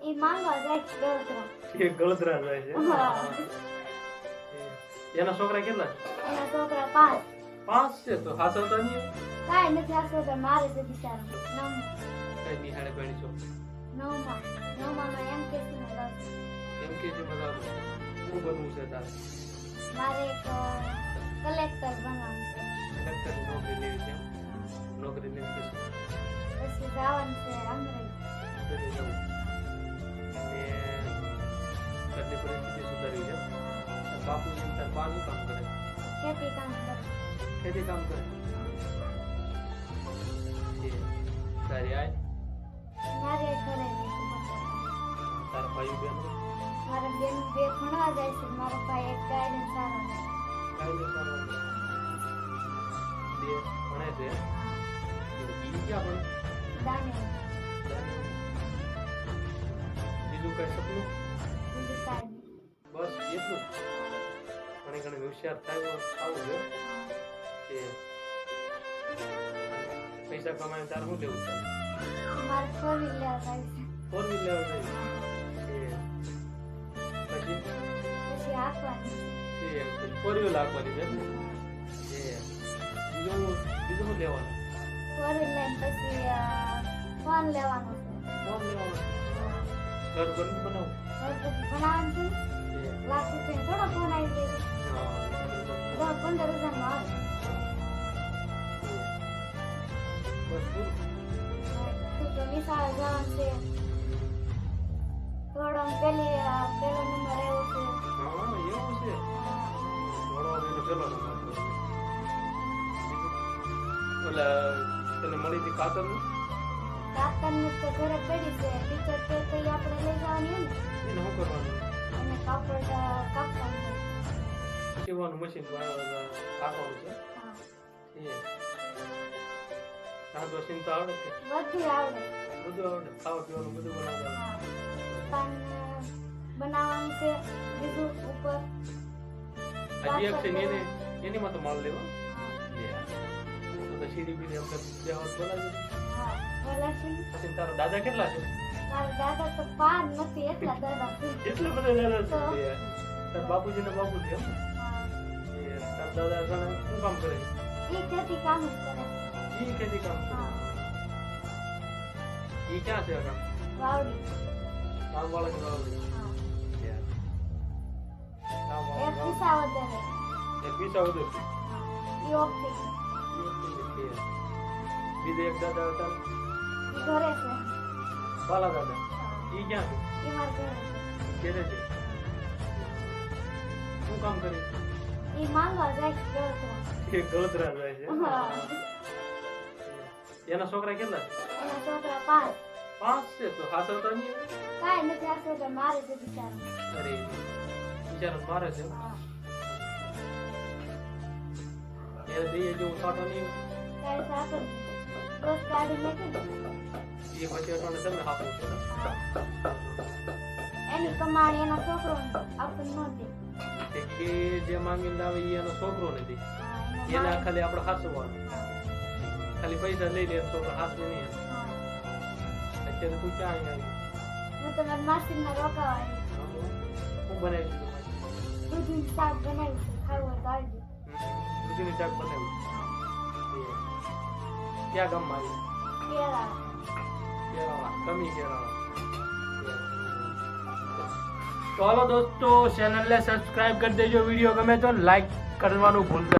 એ માંગવા જાય છે ગળતરા. એ ગળતરા જાય છે. એના છોકરા કેટલા છે? એના છોકરા 5. 5 છે તો હાસવતા નહીં. કાંઈ નથી હાસતો તો મારે છે બિચારો. કઈ નિહાળે પડી છો? નવમાં એમ કે છે ને રસ. એમ કે છે બધા શું બનવું છે તારે? મારે એક કલેક્ટર બનવાનું છે. કલેક્ટરની નોકરી લેવી છે. નોકરી લેવી છે પછી જવાનું છે અંગ્રેજ. કરી જવું. અને ઘરની પરિસ્થિતિ સુધારવી છે. બાપુજી તાર બા શું કામ કરે? ખેતી કામ કરે. ખેતી કામ કરે. તારી આય મારે ઘરે રહેતું. તારા ભાઈ બહેન મારા બેન 2 ભણવા જાય છે. મારો ભાઈ એક ગાઈડન્સ આવે છે. કાંઈ સારું બે ભણે છે. ઈ ક્યાં ભણે? દાને બીજું કઈ સપનું? બીજું કાંઈ નહીં. બસ એટલું જ. ઘણી ઘણી હોશિયાર થવું છે કે પૈસા કમાઈને તારે શું લેવું છે? મારે 4 વ્હીલર લેવા જાય છે. 4 વ્હીલર લેવા જાય પછી પછી આપવાની એ 4 વ્હીલર આપવાની છે. એ બીજું શું લેવાનું? 4 વ્હીલર લઈને પછી ફોન લેવાનો છે. ફોન લેવાનો ઘર ઘરનું બનાવું હવે પછી ભણાવવાનું છે. લાખ રૂપિયા થોડો ફોન આવી જાય 10-15 હજારનો આવે. બસ પૂરું. તો નિશાળે જવાનું છે. થોડો પેલો નંબર આવ્યો છે. હા એવું છે. ભણવાનો પેલો નંબર. ઓલા તને મળી હતી કાતરનું? કાતરનું તો ઘરે પડી છે. ટીચર કે તો ઈ આપણે લઈ જવાની ને. એને શું કરવાનું? અને કાપડ કાપવાનું છે. સીવવાનું મશીન કાપવાનું છે. હા. એ આ તો મશીન તો આવડે છે. બધું આવડે. બધું આવડે. ખાવા પીવાનું બધું બનાવવાનું. હા. પાન બનાવવાનું છે. બીજું ઉપર હજી એક છે ને એની માં તો માલ લેવો. હા. તો સીડી બીડી આપણે બે હાથ બનાવી. હા. બોલે છે. પછી તારા દાદા કેટલા છે? મારા દાદા તો 5 નથી એટલા દાદા છે. એટલા બધા દાદા છે. તાર બાપુજી ને બાપુજી એમ? હા. એ તાર દાદા ઘણા શું કામ કરે? ઈ ખેતી કામ જ કરે. ઈ ખેતી કામ કરે. હા. ઈ ક્યાં છે કામ? વાવડી. કામ વાળા કે વાળા? હા. કામ એક વાળા. પીસા વધારે. એક પીસા વધુ છે. ઈ ઓફ થઈ ગઈ. બીજા એક દાદા હતા ઈ ઘરે છે. વાલા દાદા. હા. ઈ ક્યાં છે? ઈ મારા ઘરે છે. ઘરે છે. શું કામ કરે? ઈ માંગવા જાય છે ગળતરા. એ ગળતરા જાય છે. હા. એના છોકરા કેટલા છે? એના છોકરા 5. 5 છે તો હાસવતા નહીં. કાંઈ નથી હાસતો તો મારે છે બિચારો. અરે બિચારો મારે છે. હા. એ દઈએ જેવું સાટો નહીં. કાંઈ સાચો નથી. બસ ગાડી મેકી દે. એ પછી અટાણે તમે હાપો છો. એની કમાણી એના છોકરો આપણને ન દે. એ જે માંગીને આવે એ એનો છોકરો નથી. હા, એને મારે. ખાલી આપણે હાસવાનું. હા. ખાલી પૈસા લઈ લે છોકરો હાસવે નહીં. હા. અત્યારે તું ક્યાં આવી? હું તો મારી માસીના રોકાવા આવી. હું બનાવી દીધું. દૂધનું શાક બનાવ્યું છે. ખાવું હોય તો આવજો. દૂધીની શાક બનાવ્યું. ક્યાં ગામમાં આવી? કેળા. કેરાળા, કમી કેરાળા. તો હાલો દોસ્તો, ચેનલને સબસ્ક્રાઇબ કરી દેજો. વિડીયો ગમે તો લાઈક કરવાનું ભૂલતા